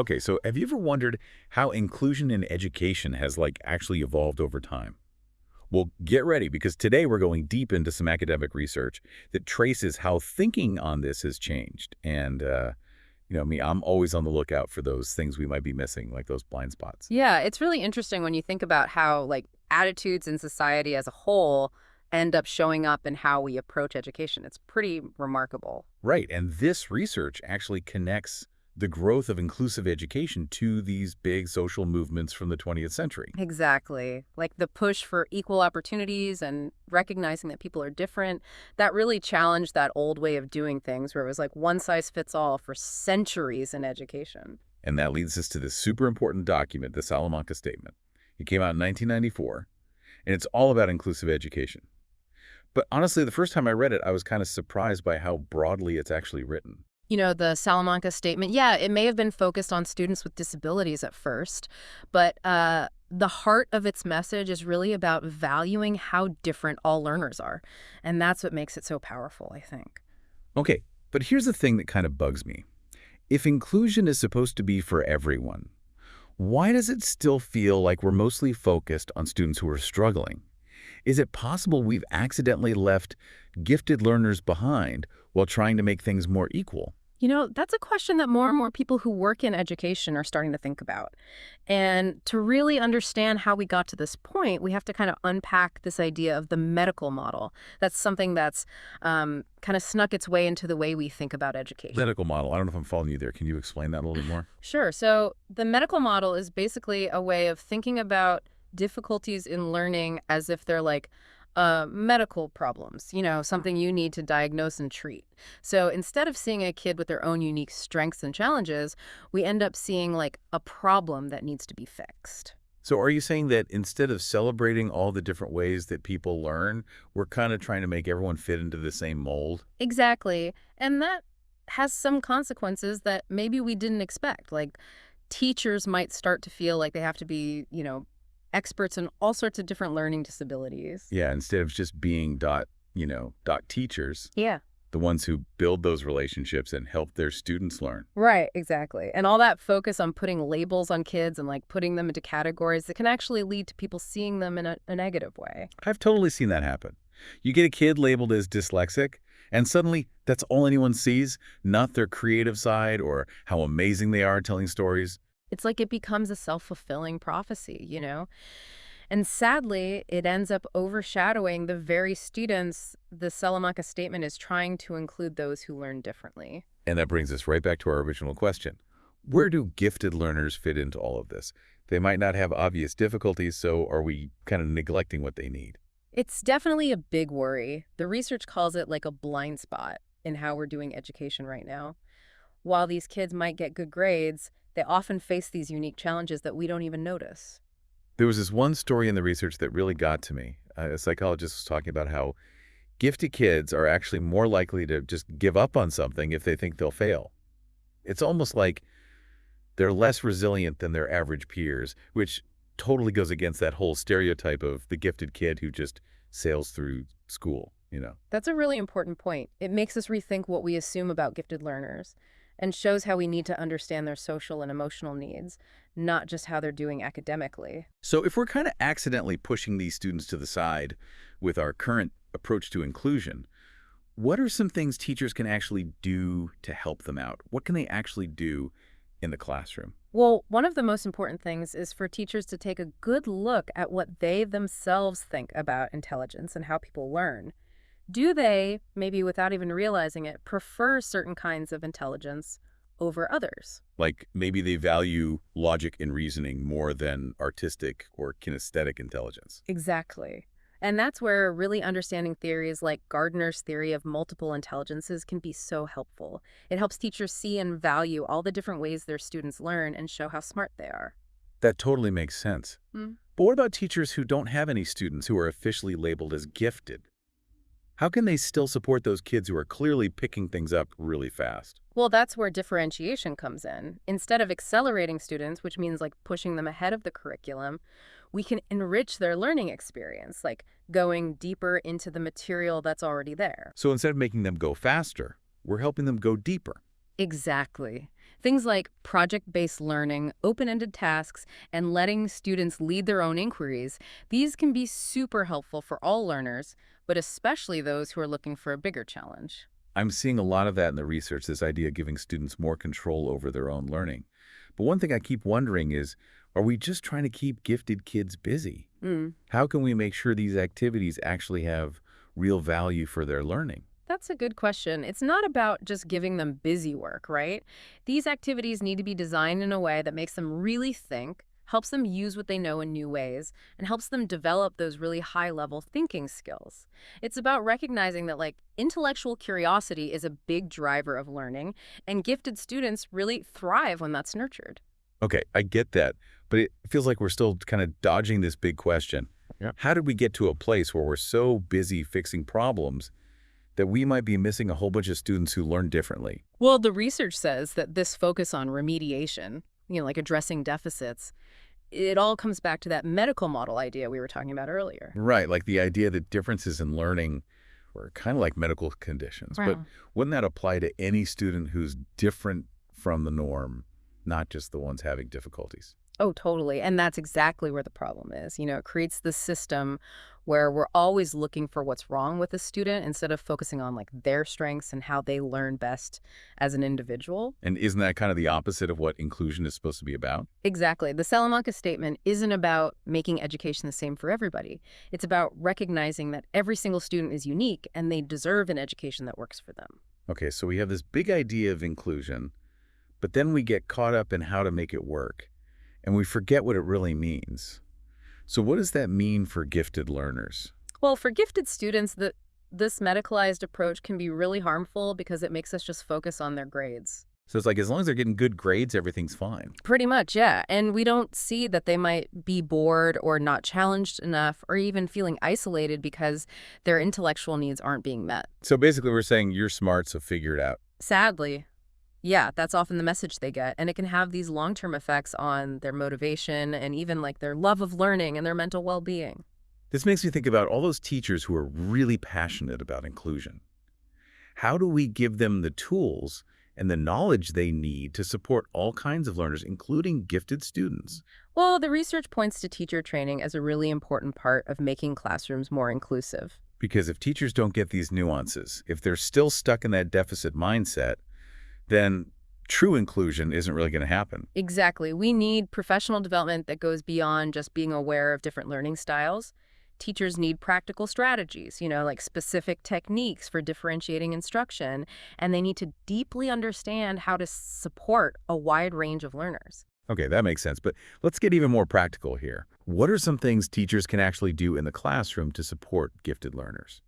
Okay, so have you ever wondered how inclusion in education has actually evolved over time? Well, get ready because today we're going deep into some academic research that traces how thinking on this has changed. And me, I'm always on the lookout for those things we might be missing, like those blind spots. Yeah, it's really interesting when you think about how attitudes in society as a whole end up showing up in how we approach education. It's pretty remarkable. Right, and this research actually connects the growth of inclusive education to these big social movements from the 20th century. Exactly. Like the push for equal opportunities and recognizing that people are different, that really challenged that old way of doing things where it was like one size fits all for centuries in education. And that leads us to this super important document, the Salamanca Statement. It came out in 1994, and it's all about inclusive education. But honestly, the first time I read it, I was kind of surprised by how broadly it's actually written. The Salamanca Statement, yeah, it may have been focused on students with disabilities at first, but the heart of its message is really about valuing how different all learners are. And that's what makes it so powerful, I think. Okay, but here's the thing that kind of bugs me. If inclusion is supposed to be for everyone, why does it still feel like we're mostly focused on students who are struggling? Is it possible we've accidentally left gifted learners behind while trying to make things more equal? That's a question that more and more people who work in education are starting to think about. And to really understand how we got to this point, we have to kind of unpack this idea of the medical model. That's something that's kind of snuck its way into the way we think about education. Medical model. I don't know if I'm following you there. Can you explain that a little bit more? Sure. So the medical model is basically a way of thinking about difficulties in learning as if they're like medical problems, something you need to diagnose and treat. So instead of seeing a kid with their own unique strengths and challenges, we end up seeing like a problem that needs to be fixed. So are you saying that instead of celebrating all the different ways that people learn, we're kind of trying to make everyone fit into the same mold? Exactly. And that has some consequences that maybe we didn't expect. Like teachers might start to feel like they have to be, experts in all sorts of different learning disabilities. Yeah, instead of just being dot teachers, Yeah. the ones who build those relationships and help their students learn. Right, exactly. And all that focus on putting labels on kids and putting them into categories that can actually lead to people seeing them in a negative way. I've totally seen that happen. You get a kid labeled as dyslexic, and suddenly that's all anyone sees, not their creative side or how amazing they are telling stories. It's like it becomes a self-fulfilling prophecy. And sadly, it ends up overshadowing the very students the Salamanca Statement is trying to include those who learn differently. And that brings us right back to our original question. Where do gifted learners fit into all of this? They might not have obvious difficulties, so are we kind of neglecting what they need? It's definitely a big worry. The research calls it like a blind spot in how we're doing education right now. While these kids might get good grades, they often face these unique challenges that we don't even notice. There was this one story in the research that really got to me. A psychologist was talking about how gifted kids are actually more likely to just give up on something if they think they'll fail. It's almost like they're less resilient than their average peers, which totally goes against that whole stereotype of the gifted kid who just sails through school. That's a really important point. It makes us rethink what we assume about gifted learners and shows how we need to understand their social and emotional needs, not just how they're doing academically. So if we're kind of accidentally pushing these students to the side with our current approach to inclusion, what are some things teachers can actually do to help them out? What can they actually do in the classroom? Well, one of the most important things is for teachers to take a good look at what they themselves think about intelligence and how people learn. Do they, maybe without even realizing it, prefer certain kinds of intelligence over others? Like maybe they value logic and reasoning more than artistic or kinesthetic intelligence. Exactly. And that's where really understanding theories like Gardner's theory of multiple intelligences can be so helpful. It helps teachers see and value all the different ways their students learn and show how smart they are. That totally makes sense. Mm. But what about teachers who don't have any students who are officially labeled as gifted? How can they still support those kids who are clearly picking things up really fast? Well, that's where differentiation comes in. Instead of accelerating students, which means pushing them ahead of the curriculum, we can enrich their learning experience, like going deeper into the material that's already there. So instead of making them go faster, we're helping them go deeper. Exactly. Things like project-based learning, open-ended tasks, and letting students lead their own inquiries, these can be super helpful for all learners, but especially those who are looking for a bigger challenge. I'm seeing a lot of that in the research, this idea of giving students more control over their own learning. But one thing I keep wondering is, are we just trying to keep gifted kids busy? Mm. How can we make sure these activities actually have real value for their learning? That's a good question. It's not about just giving them busy work, right? These activities need to be designed in a way that makes them really think, helps them use what they know in new ways, and helps them develop those really high-level thinking skills. It's about recognizing that, like, intellectual curiosity is a big driver of learning, and gifted students really thrive when that's nurtured. Okay, I get that, but it feels like we're still kind of dodging this big question. Yeah. How did we get to a place where we're so busy fixing problems that we might be missing a whole bunch of students who learn differently? Well, the research says that this focus on remediation, like addressing deficits, it all comes back to that medical model idea we were talking about earlier. Right, like the idea that differences in learning are kind of like medical conditions. But Wow. wouldn't that apply to any student who's different from the norm, not just the ones having difficulties? Oh, totally. And that's exactly where the problem is. It creates this system where we're always looking for what's wrong with a student instead of focusing on like their strengths and how they learn best as an individual. And isn't that kind of the opposite of what inclusion is supposed to be about? Exactly. The Salamanca statement isn't about making education the same for everybody. It's about recognizing that every single student is unique and they deserve an education that works for them. Okay, so we have this big idea of inclusion, but then we get caught up in how to make it work, and we forget what it really means. So what does that mean for gifted learners? Well, for gifted students, this medicalized approach can be really harmful because it makes us just focus on their grades. So it's like as long as they're getting good grades, everything's fine. Pretty much, yeah. And we don't see that they might be bored or not challenged enough or even feeling isolated because their intellectual needs aren't being met. So basically we're saying you're smart, so figure it out. Sadly, yeah, that's often the message they get. And it can have these long-term effects on their motivation and even like their love of learning and their mental well-being. This makes me think about all those teachers who are really passionate about inclusion. How do we give them the tools and the knowledge they need to support all kinds of learners, including gifted students? Well, the research points to teacher training as a really important part of making classrooms more inclusive. Because if teachers don't get these nuances, if they're still stuck in that deficit mindset, then true inclusion isn't really going to happen. Exactly. We need professional development that goes beyond just being aware of different learning styles. Teachers need practical strategies, like specific techniques for differentiating instruction, and they need to deeply understand how to support a wide range of learners. Okay, that makes sense. But let's get even more practical here. What are some things teachers can actually do in the classroom to support gifted learners?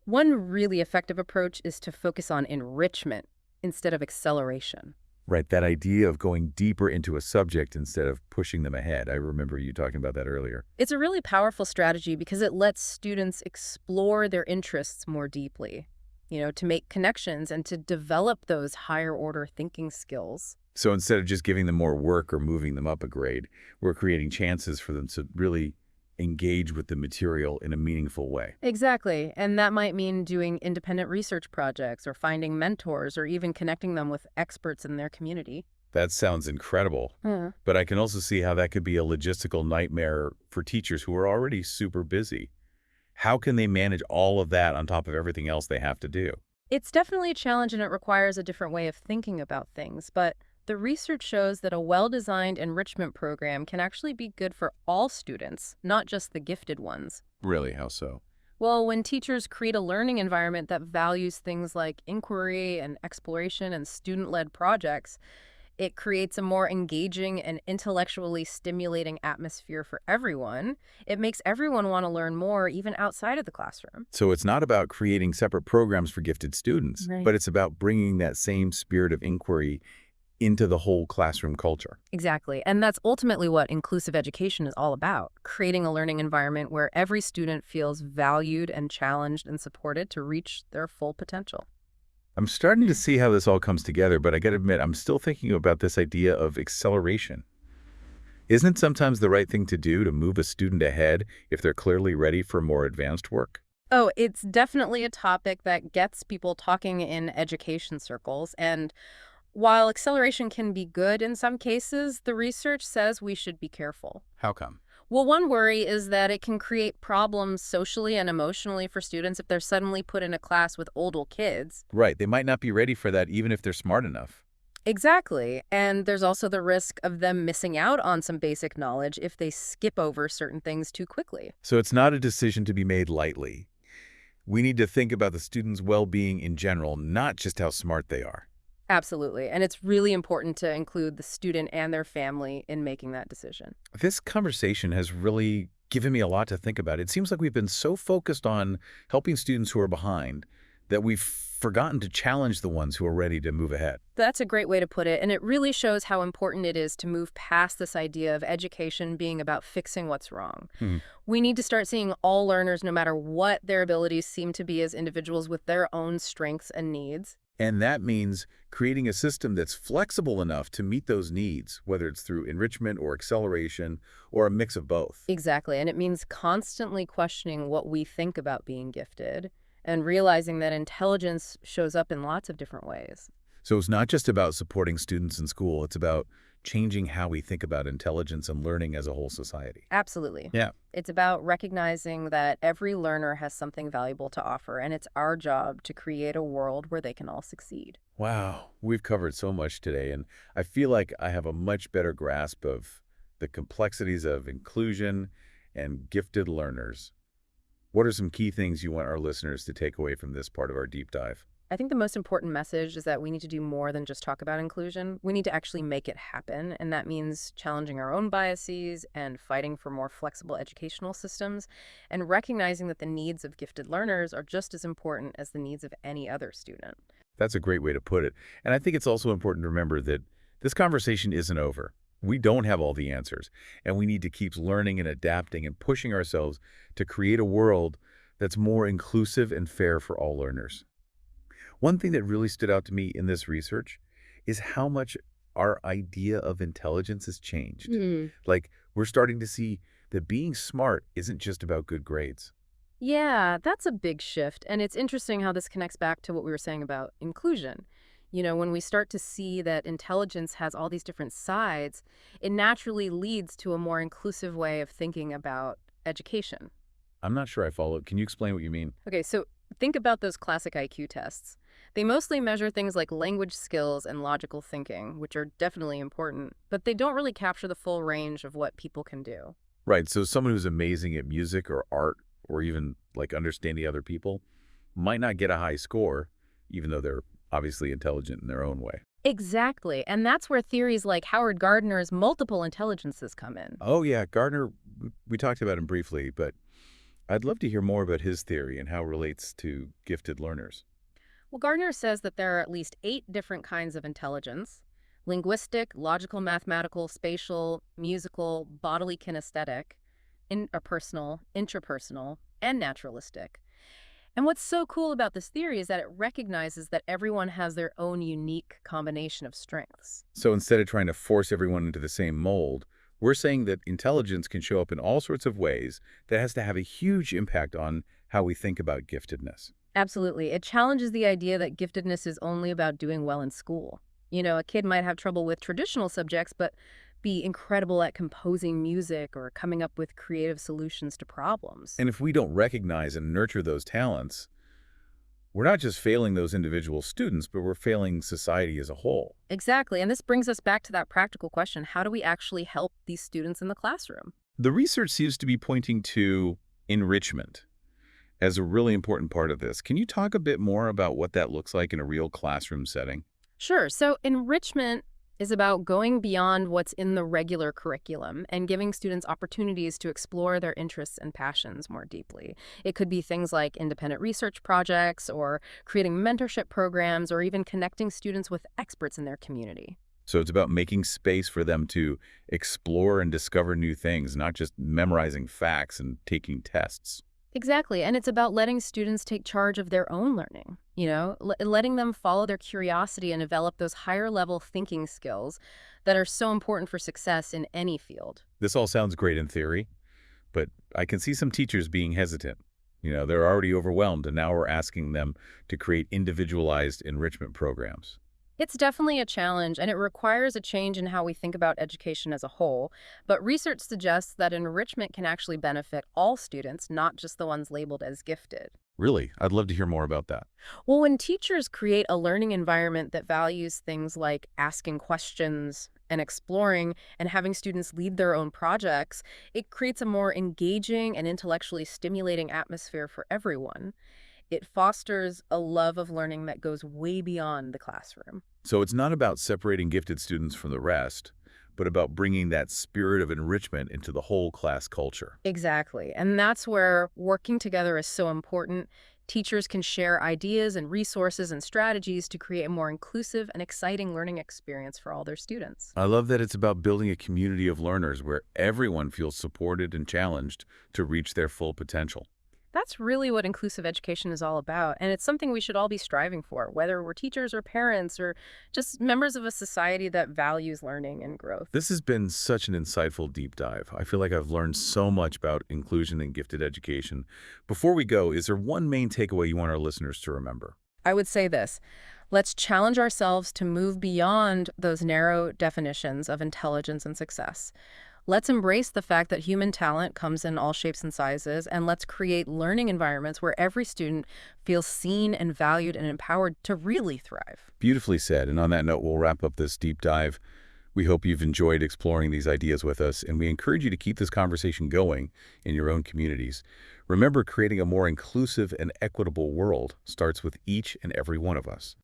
One really effective approach is to focus on enrichment instead of acceleration. Right, that idea of going deeper into a subject instead of pushing them ahead. I remember you talking about that earlier. It's a really powerful strategy because it lets students explore their interests more deeply, to make connections and to develop those higher order thinking skills. So instead of just giving them more work or moving them up a grade, we're creating chances for them to really engage with the material in a meaningful way. Exactly. And that might mean doing independent research projects or finding mentors or even connecting them with experts in their community. That sounds incredible. But I can also see how that could be a logistical nightmare for teachers who are already super busy. How can they manage all of that on top of everything else they have to do? It's definitely a challenge and it requires a different way of thinking about things, but the research shows that a well-designed enrichment program can actually be good for all students, not just the gifted ones. Really, how so? Well, when teachers create a learning environment that values things like inquiry and exploration and student-led projects, it creates a more engaging and intellectually stimulating atmosphere for everyone. It makes everyone want to learn more, even outside of the classroom. So it's not about creating separate programs for gifted students, Right. but it's about bringing that same spirit of inquiry into the whole classroom culture. Exactly. And that's ultimately what inclusive education is all about, creating a learning environment where every student feels valued and challenged and supported to reach their full potential. I'm starting to see how this all comes together, but I got to admit, I'm still thinking about this idea of acceleration. Isn't it sometimes the right thing to do to move a student ahead if they're clearly ready for more advanced work? Oh, it's definitely a topic that gets people talking in education circles, and While acceleration can be good in some cases, the research says we should be careful. How come? Well, one worry is that it can create problems socially and emotionally for students if they're suddenly put in a class with older kids. Right, they might not be ready for that even if they're smart enough. Exactly. And there's also the risk of them missing out on some basic knowledge if they skip over certain things too quickly. So it's not a decision to be made lightly. We need to think about the students' well-being in general, not just how smart they are. Absolutely. And it's really important to include the student and their family in making that decision. This conversation has really given me a lot to think about. It seems like we've been so focused on helping students who are behind that we've forgotten to challenge the ones who are ready to move ahead. That's a great way to put it, and it really shows how important it is to move past this idea of education being about fixing what's wrong. Hmm. We need to start seeing all learners, no matter what their abilities seem to be as individuals with their own strengths and needs. And that means creating a system that's flexible enough to meet those needs, whether it's through enrichment or acceleration or a mix of both. Exactly, and it means constantly questioning what we think about being gifted and realizing that intelligence shows up in lots of different ways. So it's not just about supporting students in school, it's about changing how we think about intelligence and learning as a whole society. Absolutely. Yeah. It's about recognizing that every learner has something valuable to offer, and it's our job to create a world where they can all succeed. Wow, we've covered so much today, and I feel like I have a much better grasp of the complexities of inclusion and gifted learners. What are some key things you want our listeners to take away from this part of our deep dive? I think the most important message is that we need to do more than just talk about inclusion. We need to actually make it happen, and that means challenging our own biases and fighting for more flexible educational systems and recognizing that the needs of gifted learners are just as important as the needs of any other student. That's a great way to put it. And I think it's also important to remember that this conversation isn't over. We don't have all the answers, and we need to keep learning and adapting and pushing ourselves to create a world that's more inclusive and fair for all learners. One thing that really stood out to me in this research is how much our idea of intelligence has changed. Like, we're starting to see that being smart isn't just about good grades. Yeah, that's a big shift. And it's interesting how this connects back to what we were saying about inclusion. You know, when we start to see that intelligence has all these different sides, it naturally leads to a more inclusive way of thinking about education. I'm not sure I follow. Can you explain what you mean? Okay, so think about those classic IQ tests. They mostly measure things like language skills and logical thinking, which are definitely important, but they don't really capture the full range of what people can do. Right, so someone who's amazing at music or art or even like understanding other people might not get a high score, even though they're obviously intelligent in their own way. Exactly, and that's where theories like Howard Gardner's multiple intelligences come in. Oh yeah, Gardner, we talked about him briefly, but I'd love to hear more about his theory and how it relates to gifted learners. Well, Gardner says that there are at least 8 different kinds of intelligence: linguistic, logical, mathematical, spatial, musical, bodily kinesthetic, interpersonal, intrapersonal, and naturalistic. And what's so cool about this theory is that it recognizes that everyone has their own unique combination of strengths. So instead of trying to force everyone into the same mold, we're saying that intelligence can show up in all sorts of ways that has to have a huge impact on how we think about giftedness. Absolutely. It challenges the idea that giftedness is only about doing well in school. You know, a kid might have trouble with traditional subjects, but be incredible at composing music or coming up with creative solutions to problems. And if we don't recognize and nurture those talents, we're not just failing those individual students, but we're failing society as a whole. Exactly. And this brings us back to that practical question: how do we actually help these students in the classroom? The research seems to be pointing to enrichment as a really important part of this. Can you talk a bit more about what that looks like in a real classroom setting? Sure. So enrichment is about going beyond what's in the regular curriculum and giving students opportunities to explore their interests and passions more deeply. It could be things like independent research projects or creating mentorship programs or even connecting students with experts in their community. So it's about making space for them to explore and discover new things, not just memorizing facts and taking tests. Exactly. And it's about letting students take charge of their own learning, letting them follow their curiosity and develop those higher level thinking skills that are so important for success in any field. This all sounds great in theory, but I can see some teachers being hesitant. They're already overwhelmed, and now we're asking them to create individualized enrichment programs. It's definitely a challenge, and it requires a change in how we think about education as a whole. But research suggests that enrichment can actually benefit all students, not just the ones labeled as gifted. Really? I'd love to hear more about that. Well, when teachers create a learning environment that values things like asking questions and exploring and having students lead their own projects, it creates a more engaging and intellectually stimulating atmosphere for everyone. It fosters a love of learning that goes way beyond the classroom. So it's not about separating gifted students from the rest, but about bringing that spirit of enrichment into the whole class culture. Exactly. And that's where working together is so important. Teachers can share ideas and resources and strategies to create a more inclusive and exciting learning experience for all their students. I love that it's about building a community of learners where everyone feels supported and challenged to reach their full potential. That's really what inclusive education is all about, and it's something we should all be striving for, whether we're teachers or parents or just members of a society that values learning and growth. This has been such an insightful deep dive. I feel like I've learned so much about inclusion and gifted education. Before we go, is there one main takeaway you want our listeners to remember? I would say this. Let's challenge ourselves to move beyond those narrow definitions of intelligence and success. Let's embrace the fact that human talent comes in all shapes and sizes, and let's create learning environments where every student feels seen and valued and empowered to really thrive. Beautifully said. And on that note, we'll wrap up this deep dive. We hope you've enjoyed exploring these ideas with us, and we encourage you to keep this conversation going in your own communities. Remember, creating a more inclusive and equitable world starts with each and every one of us.